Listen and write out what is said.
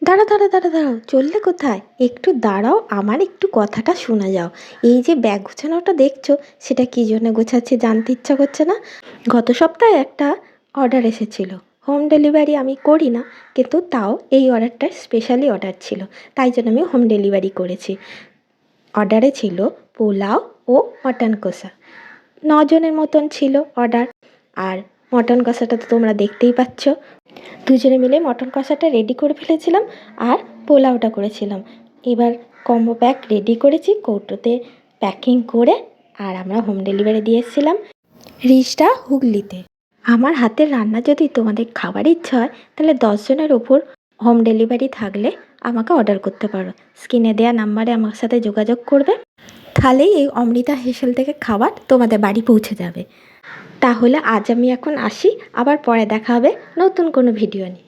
দাঁড়াও দাঁড়াও দাঁড়াও দাঁড়াও, চললে কোথায়? একটু দাঁড়াও, আমার একটু কথাটা শোনা যাও। এই যে ব্যাগ গোছানোটা দেখছো, সেটা কী জন্য গোছাচ্ছি জানতে ইচ্ছা করছে না? গত সপ্তাহে একটা অর্ডার এসেছিল। হোম ডেলিভারি আমি করি না, কিন্তু তাও এই অর্ডারটা স্পেশালি অর্ডার ছিল, তাই জন্য আমি হোম ডেলিভারি করেছি। অর্ডারে ছিল পোলাও ও মটন কষা। 9 জনের মতন ছিল অর্ডার। আর মটন কষাটা তো তোমরা দেখতেই পাচ্ছ। দুজনে মিলে মটন কষাটা রেডি করে ফেলেছিলাম, আর পোলাওটা করেছিলাম। এবার কম্বো প্যাক রেডি করেছি, কৌটোতে প্যাকিং করে, আর আমরা হোম ডেলিভারি দিয়ে এসেছিলাম রিচটা হুগলিতে। আমার হাতের রান্না যদি তোমাদের খাবার ইচ্ছা হয়, তাহলে 10 জনের ওপর হোম ডেলিভারি থাকলে আমাকে অর্ডার করতে পারো। স্ক্রিনে দেওয়া নাম্বারে আমার সাথে যোগাযোগ করবে, তাহলেই এই অমৃতা হেসেল থেকে খাবার তোমাদের বাড়ি পৌঁছে যাবে। তাহলে আজ আমি এখন আসি, আবার পরে দেখা হবে নতুন কোনো ভিডিও নিয়ে।